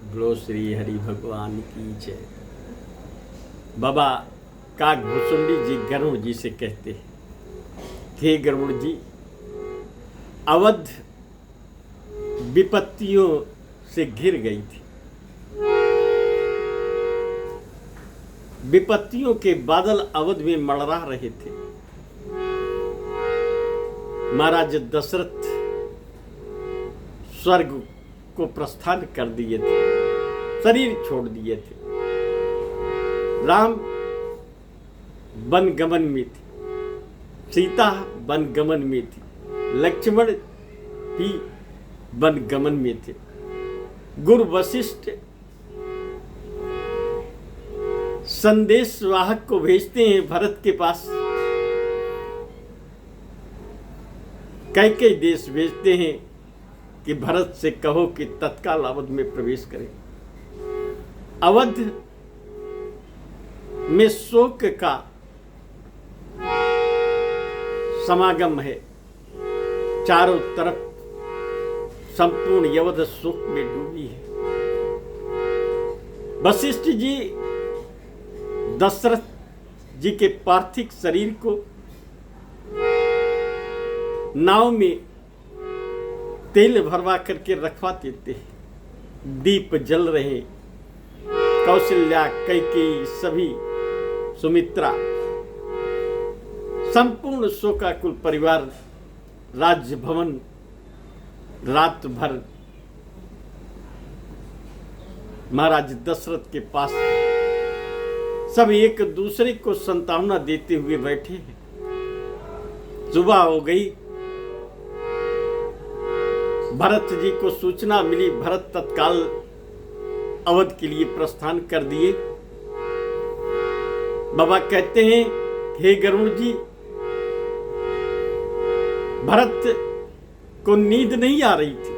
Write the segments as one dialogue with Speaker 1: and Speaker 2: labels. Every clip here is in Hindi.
Speaker 1: बोलो श्री हरि भगवान की जय। बाबा काकभूषुंडी जी गरुड़ जी से कहते हैं, हे गरुड़ जी, अवध विपत्तियों से घिर गई थी। विपत्तियों के बादल अवध में मंडरा रहे थे। महाराज दशरथ स्वर्ग को प्रस्थान कर दिए थे, शरीर छोड़ दिए थे। राम वनगमन में थे, सीता वनगमन में थी, लक्ष्मण भी वनगमन में थे। गुरु वशिष्ठ संदेश वाहक को भेजते हैं भरत के पास, कैकेयी देश भेजते हैं कि भरत से कहो कि तत्काल अवध में प्रवेश करें। अवध में शोक का समागम है, चारों तरफ संपूर्ण अवध शोक में डूबी है। वशिष्ठ जी दशरथ जी के पार्थिव शरीर को नाव में तेल भरवा करके रखवा देते हैं। दीप जल रहे, कौशल्या, कैकेयी, सभी, सुमित्रा, संपूर्ण शोकाकुल परिवार राज्य भवन रात भर महाराज दशरथ के पास सब एक दूसरे को सांत्वना देते हुए बैठे हैं। सुबह हो गई, भरत जी को सूचना मिली, भरत तत्काल अवध के लिए प्रस्थान कर दिए। बाबा कहते हैं, हे गरुड़ जी, भरत को नींद नहीं आ रही थी।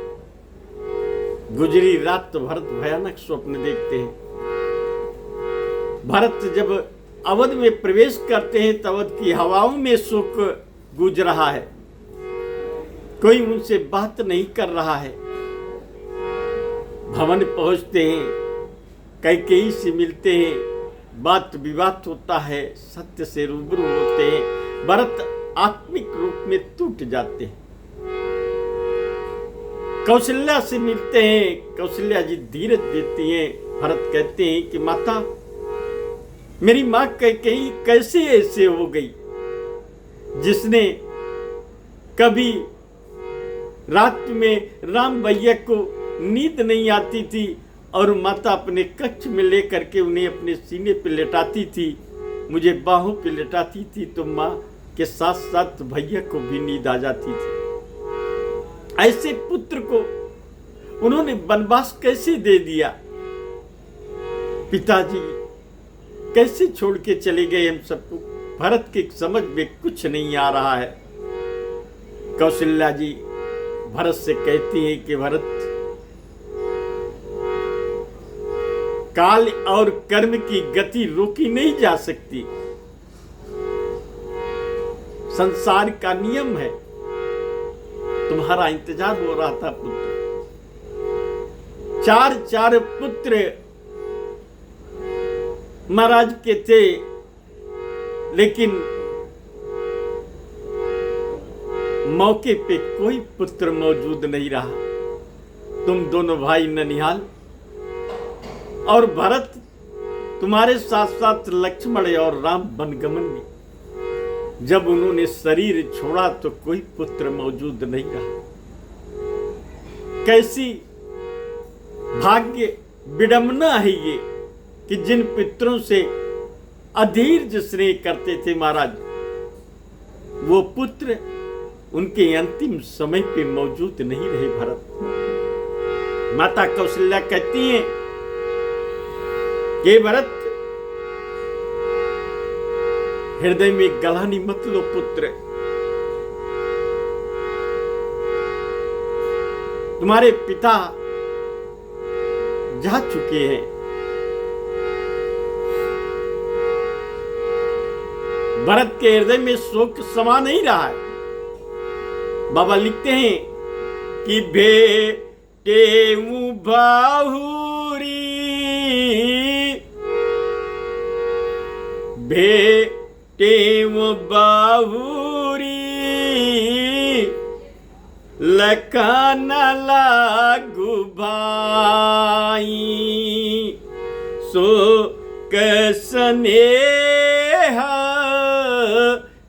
Speaker 1: गुजरी रात तो भरत भयानक स्वप्न देखते हैं। भरत जब अवध में प्रवेश करते हैं तो अवध की हवाओं में शोक गूंज रहा है, कोई उनसे बात नहीं कर रहा है। भवन पहुंचते हैं, कैकेयी से मिलते हैं, बात विवाद होता है, सत्य से रूबरू होते हैं। भरत आत्मिक रूप में टूट जाते हैं। कौशल्या से मिलते हैं, कौशल्या जी धीरज देती हैं। भरत कहते हैं कि माता, मेरी मां कैकेयी कैसे ऐसे हो गई, जिसने कभी रात में राम भैया को नींद नहीं आती थी और माता अपने कक्ष में लेकर के उन्हें अपने सीने पे लेटाती थी, मुझे बाहों पे लेटाती थी, तो माँ के साथ साथ भैया को भी नींद आ जाती थी। ऐसे पुत्र को उन्होंने वनवास कैसे दे दिया? पिताजी कैसे छोड़ के चले गए हम सबको? भरत की समझ में कुछ नहीं आ रहा है। कौशल्या जी भरत से कहती है कि भरत, काल और कर्म की गति रोकी नहीं जा सकती, संसार का नियम है। तुम्हारा इंतजार हो रहा था पुत्र, चार पुत्र महाराज के थे, लेकिन मौके पे कोई पुत्र मौजूद नहीं रहा। तुम दोनों भाई ननिहाल और भरत, तुम्हारे साथ साथ लक्ष्मण और राम वनगमन में। जब उन्होंने शरीर छोड़ा तो कोई पुत्र मौजूद नहीं रहा। कैसी भाग्य विडंबना है ये कि जिन पितरों से अधीर स्नेह करते थे महाराज, वो पुत्र उनके अंतिम समय पे मौजूद नहीं रहे। भरत, माता कौशल्या कहती हैं कि भरत, हृदय में गलानी मत लो पुत्र, तुम्हारे पिता जा चुके हैं। भरत के हृदय में शोक समा नहीं रहा है। बाबा लिखते हैं कि भेटे बाहुरी बेटे वो बाहुरी लखन लागू भाई, सो स्नेह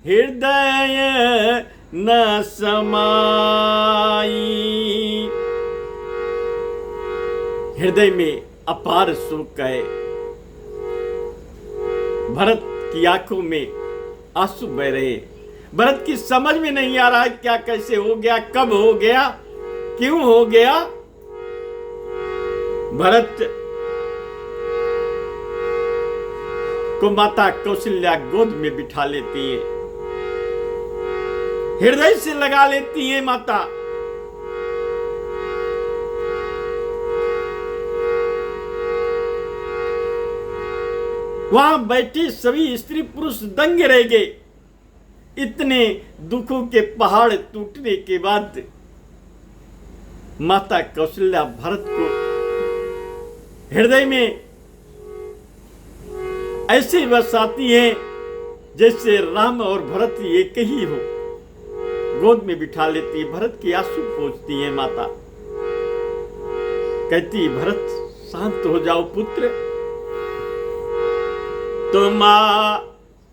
Speaker 1: हृदय न समाई। हृदय में अपार शोक है। भरत की आंखों में आंसू बह रहे। भरत की समझ में नहीं आ रहा है क्या कैसे हो गया, कब हो गया, क्यों हो गया। भरत को माता कौशल्या गोद में बिठा लेती है, हृदय से लगा लेती है माता। वहां बैठे सभी स्त्री पुरुष दंग रह गए। इतने दुखों के पहाड़ टूटने के बाद माता कौशल्या भरत को हृदय में ऐसे बसाती है जैसे राम और भरत एक ही हो। गोद में बिठा लेती है, भरत की आंसू पोंछती है माता। कहती, भरत शांत हो जाओ पुत्र।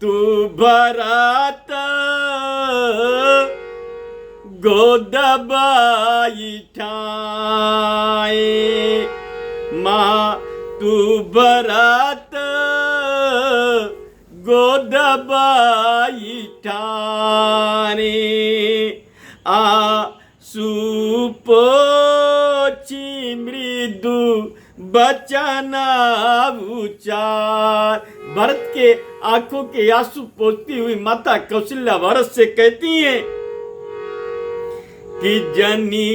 Speaker 1: तू भरत गोद बैठाए, माँ तू भरत गोद बैठाने, आंसू पोंछी मृदु बचन उचार। भरत के आंखों के आंसू पोंछती हुई माता कौशल्या भरत से कहती हैं कि जनी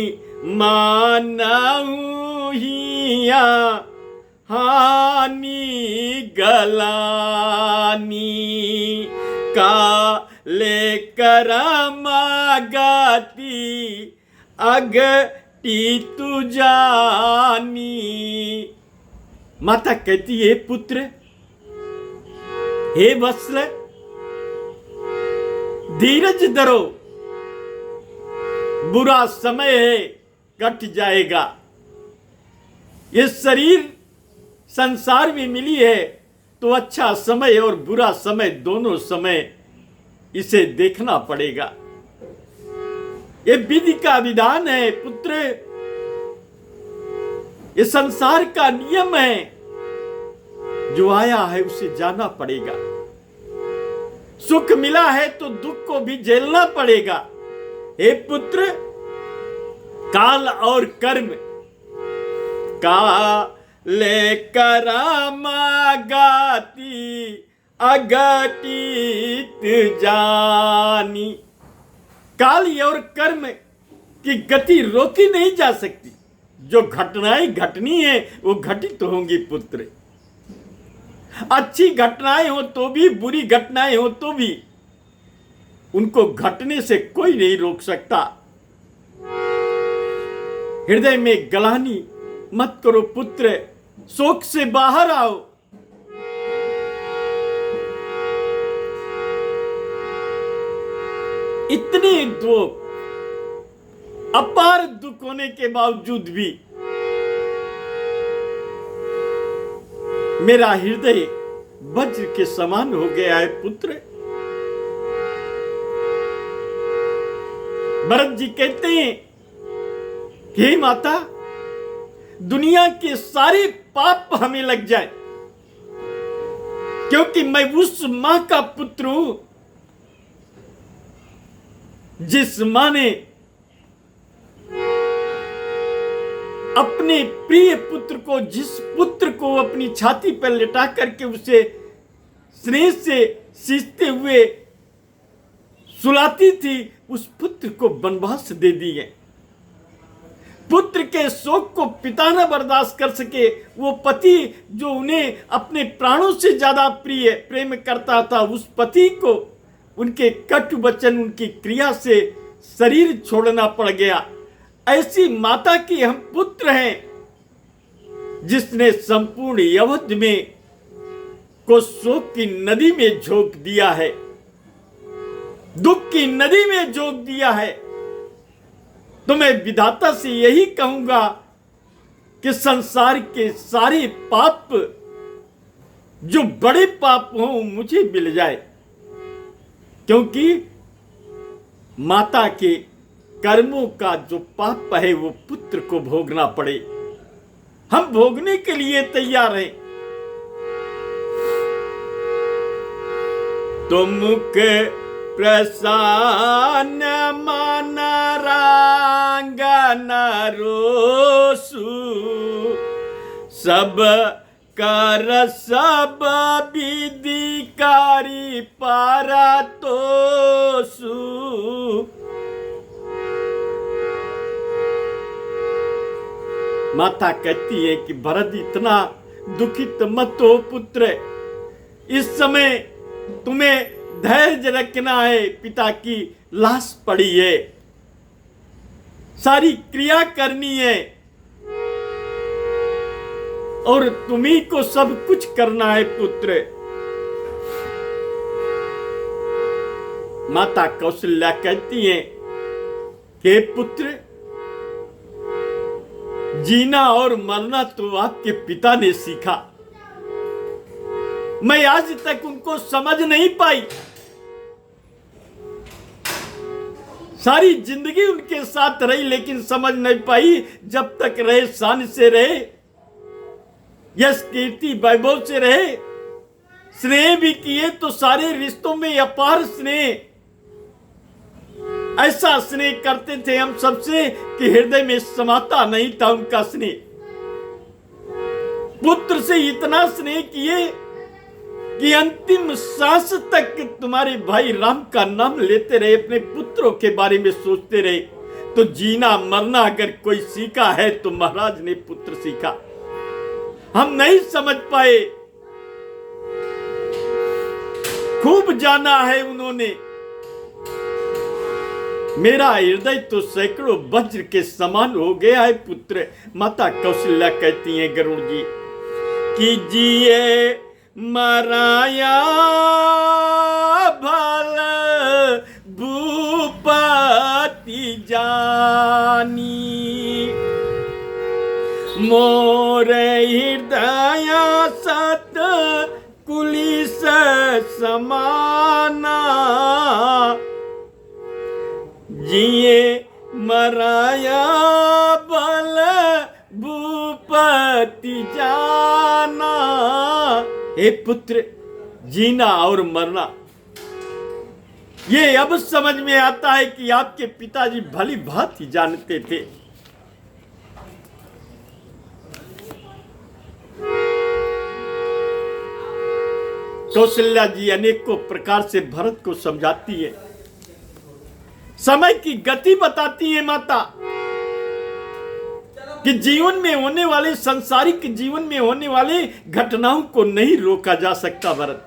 Speaker 1: मानऊ हिया हानि गलानी, का लेकर मागती अगटी तू जानी। माता कहती है, पुत्र हे वत्सल धीरज धरो, बुरा समय है कट जाएगा। ये शरीर संसार में मिली है तो अच्छा समय और बुरा समय दोनों समय इसे देखना पड़ेगा। ये विधि का विधान है पुत्र, ये संसार का नियम है। जो आया है उसे जाना पड़ेगा। सुख मिला है तो दुख को भी झेलना पड़ेगा। हे पुत्र, काल और कर्म का लेकर मागती अगटित जानी। काल और कर्म की गति रोकी नहीं जा सकती। जो घटनाएं घटनी है वो घटित होंगी पुत्र। अच्छी घटनाएं हो तो भी, बुरी घटनाएं हो तो भी, उनको घटने से कोई नहीं रोक सकता। हृदय में गलानी मत करो पुत्र, शोक से बाहर आओ। इतने दुख, अपार दुख होने के बावजूद भी मेरा हृदय वज्र के समान हो गया है पुत्र। भरत जी कहते हैं कि हे माता, दुनिया के सारे पाप हमें लग जाए, क्योंकि मैं उस मां का पुत्र हूं जिस मां ने अपने प्रिय पुत्र को, जिस पुत्र को अपनी छाती पर लिटा करके उसे स्नेह से सींचते हुए सुलाती थी, उस पुत्र को वनवास दे दी है। पुत्र के शोक को पिता न बर्दाश्त कर सके, वो पति जो उन्हें अपने प्राणों से ज्यादा प्रिय प्रेम करता था, उस पति को उनके कटु वचन, उनकी क्रिया से शरीर छोड़ना पड़ गया। ऐसी माता की हम पुत्र हैं जिसने संपूर्ण अवध में को शोक की नदी में झोंक दिया है, दुख की नदी में झोंक दिया है। तो मैं विधाता से यही कहूंगा कि संसार के सारे पाप, जो बड़े पाप हों, मुझे मिल जाए, क्योंकि माता के कर्मों का जो पाप है वो पुत्र को भोगना पड़े। हम भोगने के लिए तैयार हैं। तो मुख प्रसन्न मन रांगन रोसु, सब कर सब विधिकारी पारतोषु। माता कहती है कि भरत इतना दुखित मत हो पुत्र, इस समय तुम्हें धैर्य रखना है। पिता की लाश पड़ी है, सारी क्रिया करनी है और तुम्ही को सब कुछ करना है पुत्र। माता कौशल्या कहती है कि पुत्र, जीना और मरना तो आपके पिता ने सीखा, मैं आज तक उनको समझ नहीं पाई। सारी जिंदगी उनके साथ रही लेकिन समझ नहीं पाई। जब तक रहे शान से रहे, यश कीर्ति वैभव से रहे, स्नेह भी किए तो सारे रिश्तों में अपार स्नेह, ऐसा स्नेह करते थे हम सबसे कि हृदय में समाता नहीं था उनका स्नेह। पुत्र से इतना स्नेह किए कि अंतिम सांस तक तुम्हारे भाई राम का नाम लेते रहे, अपने पुत्रों के बारे में सोचते रहे। तो जीना मरना अगर कोई सीखा है तो महाराज ने पुत्र सीखा। हम नहीं समझ पाए, खूब जाना है उन्होंने। मेरा हृदय तो सैकड़ों वज्र के समान हो गया है पुत्र। माता कौशल्या कहती हैं गरुड़ जी कि जिए मराया भल भूपति जानी, मोरे हृदय सत कुलिस समाना, जिए मराया बल भूपति जाना। हे पुत्र, जीना और मरना ये अब समझ में आता है कि आपके पिताजी भली भांति जानते थे। कौशल्या जी अनेकों प्रकार से भरत को समझाती है, समय की गति बताती है माता कि जीवन में होने वाले, सांसारिक जीवन में होने वाले घटनाओं को नहीं रोका जा सकता भरत।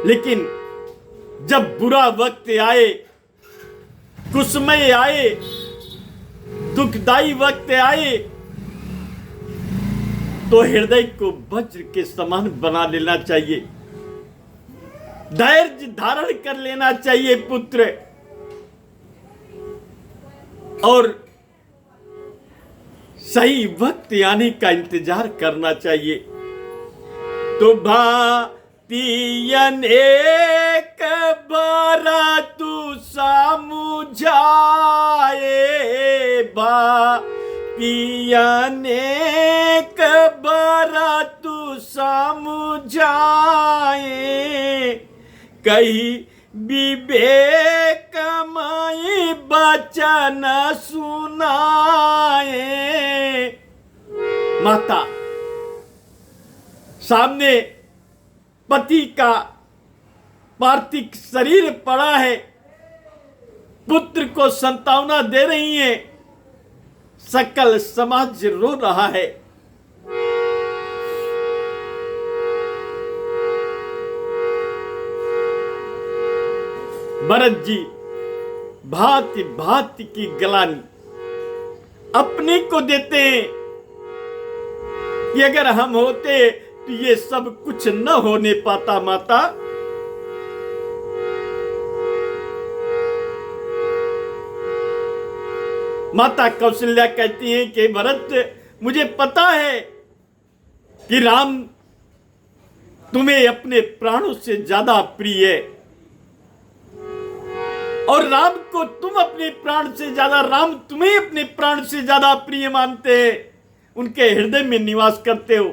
Speaker 1: लेकिन जब बुरा वक्त आए, कुसमय आए, दुखदाई वक्त आए, तो हृदय को वज्र के समान बना लेना चाहिए, धैर्य धारण कर लेना चाहिए पुत्र, और सही वक्त आने का इंतजार करना चाहिए। तो भातियन एक बार तू समझाए, भातियन एक बार तू समझाए, कही विवेकमयी वचन सुनाए। माता सामने पति का पार्थिव शरीर पड़ा है, पुत्र को संतावना दे रही है, सकल समाज रो रहा है। भरत जी भांति भांति की गलानी अपने को देते हैं, कि अगर हम होते तो ये सब कुछ न होने पाता माता। माता कौशल्या कहती हैं कि भरत, मुझे पता है कि राम तुम्हें अपने प्राणों से ज्यादा प्रिय है, और राम को तुम अपने प्राण से ज्यादा, राम तुम्हें अपने प्राण से ज्यादा प्रिय मानते हैं, उनके हृदय में निवास करते हो।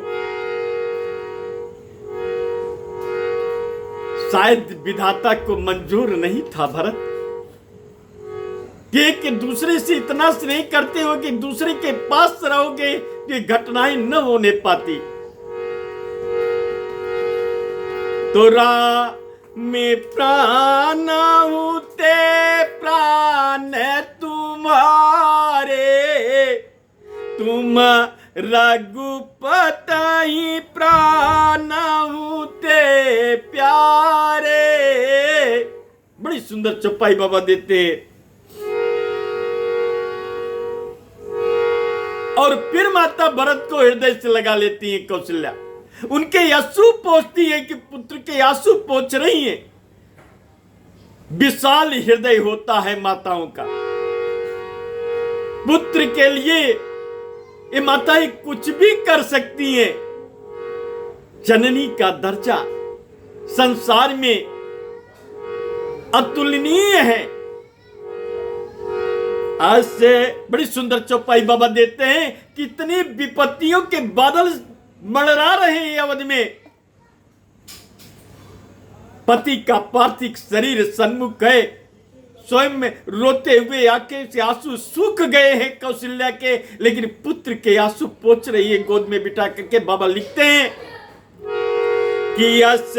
Speaker 1: शायद विधाता को मंजूर नहीं था भरत कि एक दूसरे से इतना स्नेह करते हो कि दूसरे के पास रहोगे तो ये घटनाएं न होने पाती। तो में प्राण होते प्राण तुम्हारे, तुम रघुपति प्राण होते प्यारे। बड़ी सुंदर चौपाई बाबा देते हैं। और फिर माता भरत को हृदय से लगा लेती है कौशल्या, उनके आंसू पोंछती है कि पुत्र के आंसू पोंछ रही है। विशाल हृदय होता है माताओं का। पुत्र के लिए ये माताएं कुछ भी कर सकती हैं। जननी का दर्जा संसार में अतुलनीय है। आज से बड़ी सुंदर चौपाई बाबा देते हैं। कितनी विपत्तियों के बादल मंडरा रहे हैं अवध में। पति का पार्थिव शरीर सन्मुख है, स्वयं में रोते हुए आंखें से आंसू सूख गए हैं कौशल्या के, लेकिन पुत्र के आंसू पोंछ रही है गोद में बिठा करके। बाबा लिखते हैं कि यस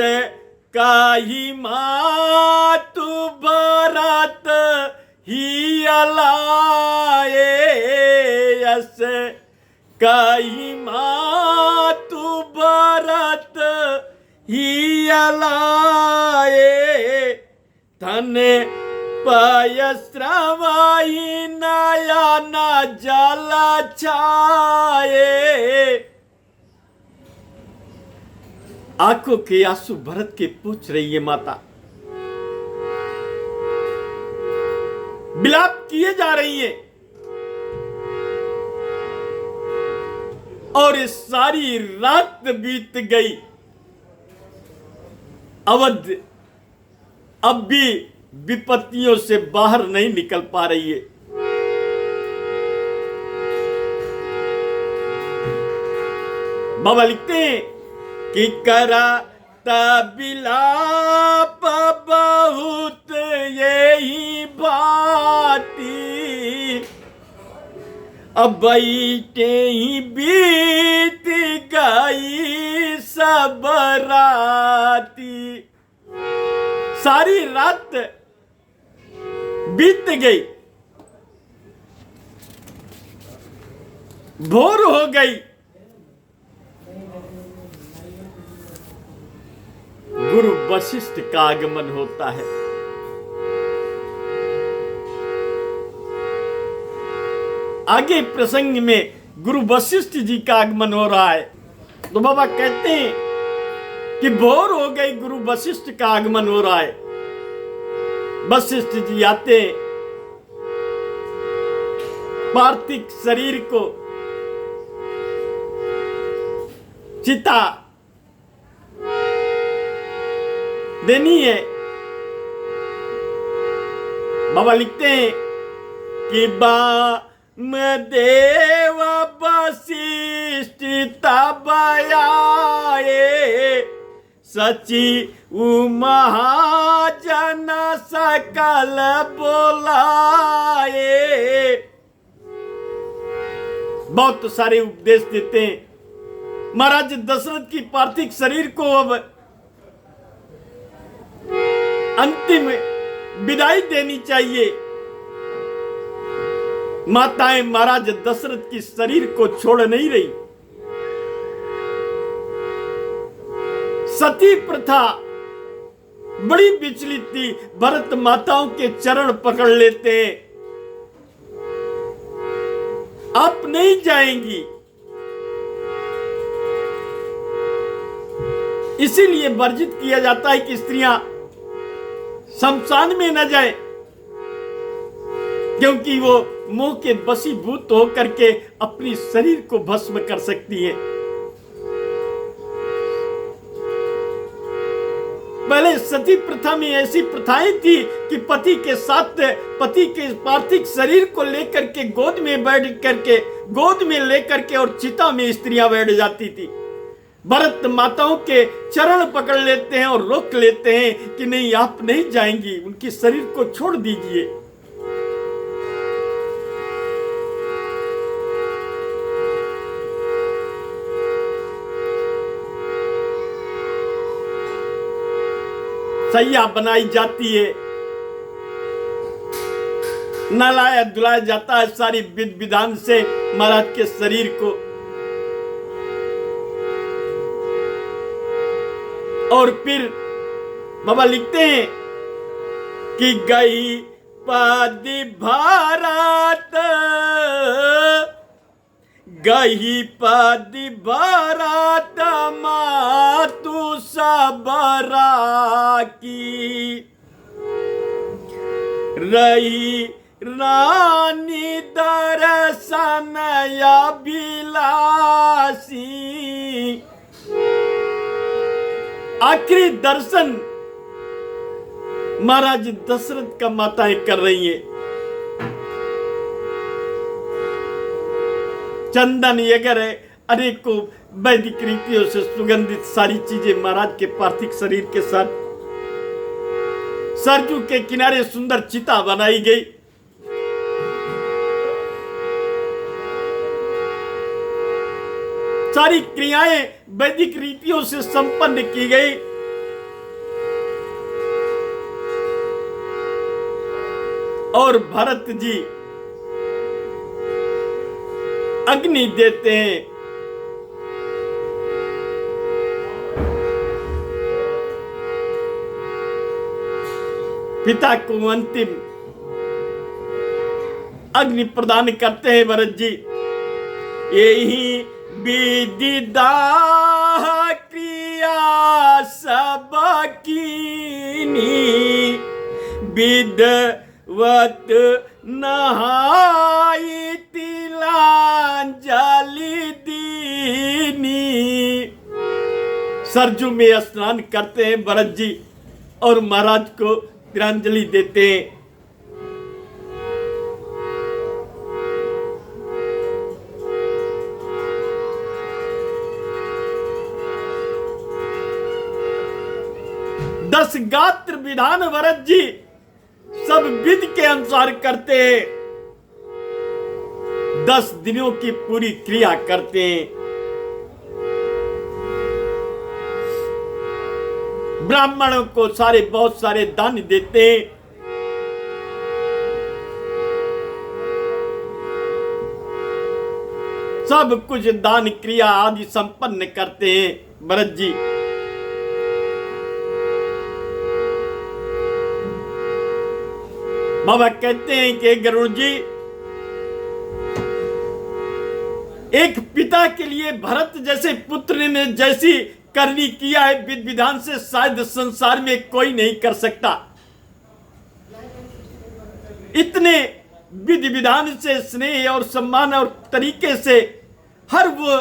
Speaker 1: काही मातु भरत ही अलाए, यस काही मातु भरत ही अलाए, धन पाय श्रवाई नयन जल छाए। आंखों के आंसू भरत के पूछ रही है माता, विलाप किए जा रही है। और इस सारी रात बीत गई, अवध अब भी विपत्तियों से बाहर नहीं निकल पा रही है। बाबा लिखते हैं कि करा तबिलाप बहुत यही बाती, अब बैठे ही बीत गई सब राती। सारी रात बीत गई, भोर हो गई। गुरु वशिष्ठ का आगमन होता है। आगे प्रसंग में गुरु वशिष्ठ जी का आगमन हो रहा है। तो बाबा कहते हैं कि भोर हो गई, गुरु वशिष्ठ का आगमन हो रहा है। वशिष्ठ जी आते हैं, पार्थिव शरीर को चिता देनी है। बाबा लिखते हैं कि देव वशिष्ठ तब आए, सची महाजन सकल बोलाए। बहुत सारे उपदेश देते हैं। महाराज दशरथ की पार्थिव शरीर को अब अंतिम विदाई देनी चाहिए। माताएं महाराज दशरथ की शरीर को छोड़ नहीं रही। सती प्रथा बड़ी विचलित थी। भरत माताओं के चरण पकड़ लेते हैं, आप नहीं जाएंगी। इसीलिए वर्जित किया जाता है कि स्त्रियां शमशान में न जाए, क्योंकि वो मोह के वशीभूत होकर के अपनी शरीर को भस्म कर सकती है। पहले सती प्रथा में ऐसी प्रथाएं थी कि पति के साथ पति के पार्थिव शरीर को लेकर के गोद में लेकर के और चिता में स्त्रियां बैठ जाती थी। भरत माताओं के चरण पकड़ लेते हैं और रोक लेते हैं कि नहीं, आप नहीं जाएंगी, उनके शरीर को छोड़ दीजिए। सैया बनाई जाती है, नहलाया धुलाया जाता है सारी विधि विधान से महाराज के शरीर को, और फिर बाबा लिखते हैं कि गई पादी भारत, गही पादी भारत मातु सबरा की, रही रानी दर्शन अभिलाषी। आखिरी दर्शन महाराज दशरथ का माताएं कर रही है। चंदन वगैरह अनेकों वैदिक रीतियों से सुगंधित सारी चीजें महाराज के पार्थिव शरीर के साथ सरजू के किनारे सुंदर चिता बनाई गई। सारी क्रियाएं वैदिक रीतियों से संपन्न की गई। और भरत जी अग्नि देते हैं। पिता को अंतिम अग्नि प्रदान करते हैं भरत जी। यही विधि दाह क्रिया सब कीनी, विधवत नहाई तिलांजलि दीनी। सरजू में स्नान करते हैं भरत जी और महाराज को तिलांजलि देते हैं। दस गात्र विधान भरत जी सब विधि के अनुसार करते हैं। 10 दिनों की पूरी क्रिया करते हैं। ब्राह्मणों को बहुत सारे दान देते हैं। सब कुछ दान क्रिया आदि संपन्न करते हैं भरत जी। बाबा कहते हैं कि गरुड़ जी, एक पिता के लिए भरत जैसे पुत्र ने जैसी करनी किया है विधि विधान से शायद संसार में कोई नहीं कर सकता। इतने विधि विधान से स्नेह और सम्मान और तरीके से हर वो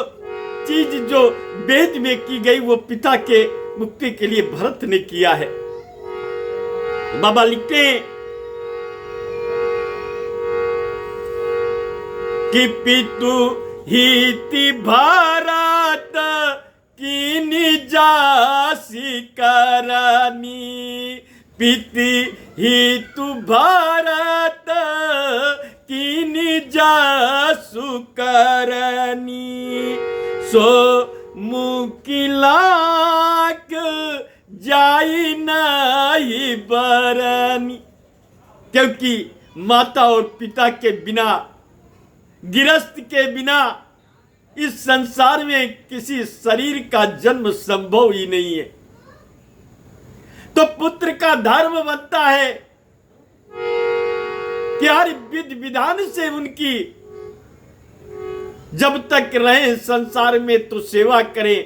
Speaker 1: चीज जो वेद में की गई वो पिता के मुक्ति के लिए भरत ने किया है। बाबा लिखते हैं कि पितु हिति भारत की निजासी करनी, पिति हितु भारत की निजासु करनी, सो मुकिलाक जाई नहीं बरनी। क्योंकि माता और पिता के बिना, गृहस्थ के बिना इस संसार में किसी शरीर का जन्म संभव ही नहीं है। तो पुत्र का धर्म बनता है कि हर विधि विधान से उनकी जब तक रहे संसार में तो सेवा करें।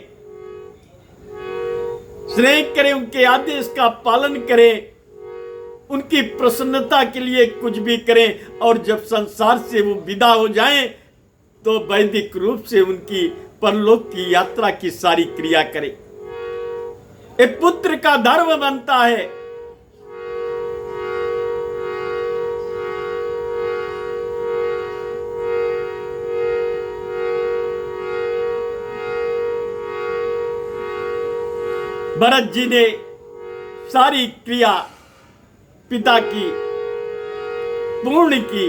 Speaker 1: स्नेह करें, उनके आदेश का पालन करें, उनकी प्रसन्नता के लिए कुछ भी करें। और जब संसार से वो विदा हो जाएं तो वैदिक रूप से उनकी परलोक की यात्रा की सारी क्रिया करें। ये पुत्र का धर्म बनता है। भरत जी ने सारी क्रिया पिता की पूर्ण की।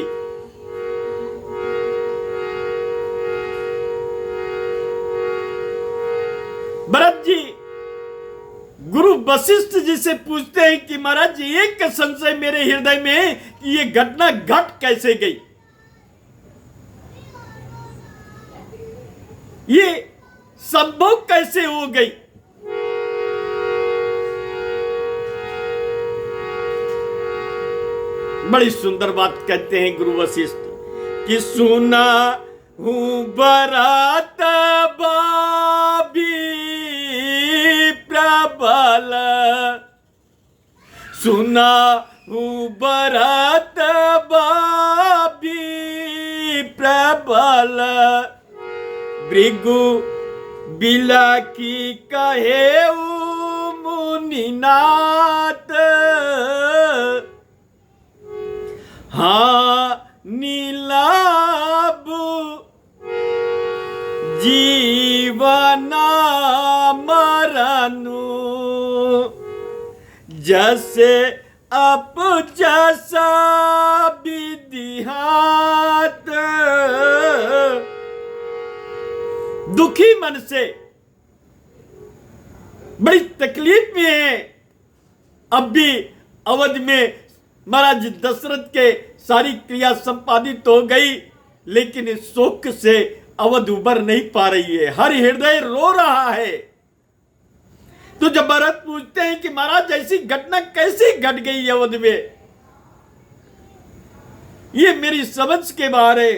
Speaker 1: भरत जी गुरु वशिष्ठ जी से पूछते हैं कि महाराज जी, एक संशय मेरे हृदय में है कि ये घटना घट कैसे गई, ये संभव कैसे हो गई। बड़ी सुंदर बात कहते हैं गुरु वशिष्ठ कि सुना हूं भरत बाबी प्रबल, सुना हूं भरत बाबी प्रबल, भृगु बिला की कहे मुनिनाथ, हाँ नीलाभ जीवना मरनु, जैसे अप जैसा विधिहात। दुखी मन से बड़ी तकलीफ में है। अब भी अवध में महाराज दशरथ के सारी क्रिया संपादित हो गई, लेकिन इस शोक से अवध उबर नहीं पा रही है, हर हृदय रो रहा है। तो जब भरत पूछते हैं कि महाराज ऐसी घटना कैसे घट गई अवध में, ये मेरी समझ के बाहर है।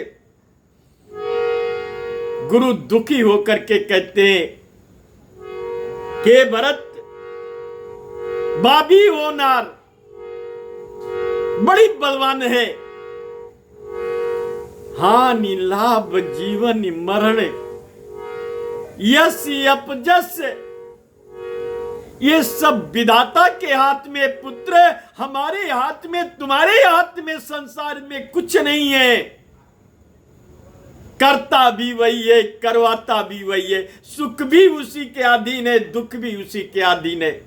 Speaker 1: गुरु दुखी होकर के कहते हैं कि भरत बाबी होनार बड़ी बलवान है, हानि लाभ जीवन मरण यश अपजस ये सब विधाता के हाथ में पुत्र, हमारे हाथ में, तुम्हारे हाथ में, संसार में कुछ नहीं है। करता भी वही है, करवाता भी वही है, सुख भी उसी के अधीन है, दुख भी उसी के अधीन है।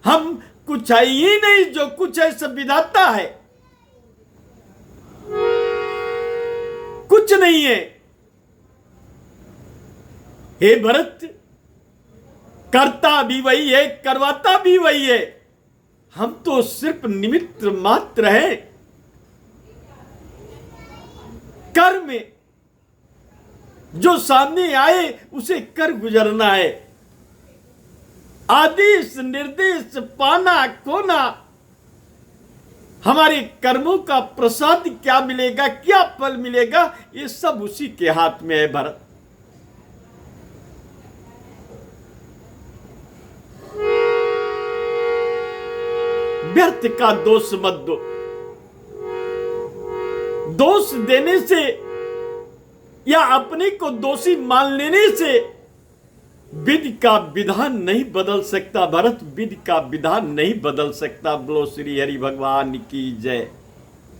Speaker 1: हम कुछ है ही नहीं, जो कुछ है सब विधाता है, कुछ नहीं है। हे भरत, करता भी वही है, करवाता भी वही है, हम तो सिर्फ निमित्त मात्र हैं। कर्म जो सामने आए उसे कर गुजरना है। आदेश निर्देश पाना खोना, हमारे कर्मों का प्रसाद क्या मिलेगा, क्या फल मिलेगा, ये सब उसी के हाथ में है भरत। व्यर्थ का दोष मत दो। दोष देने से या अपने को दोषी मान लेने से विधि का विधान नहीं बदल सकता भरत, विधि का विधान नहीं बदल सकता। बोलो श्री हरि भगवान की जय।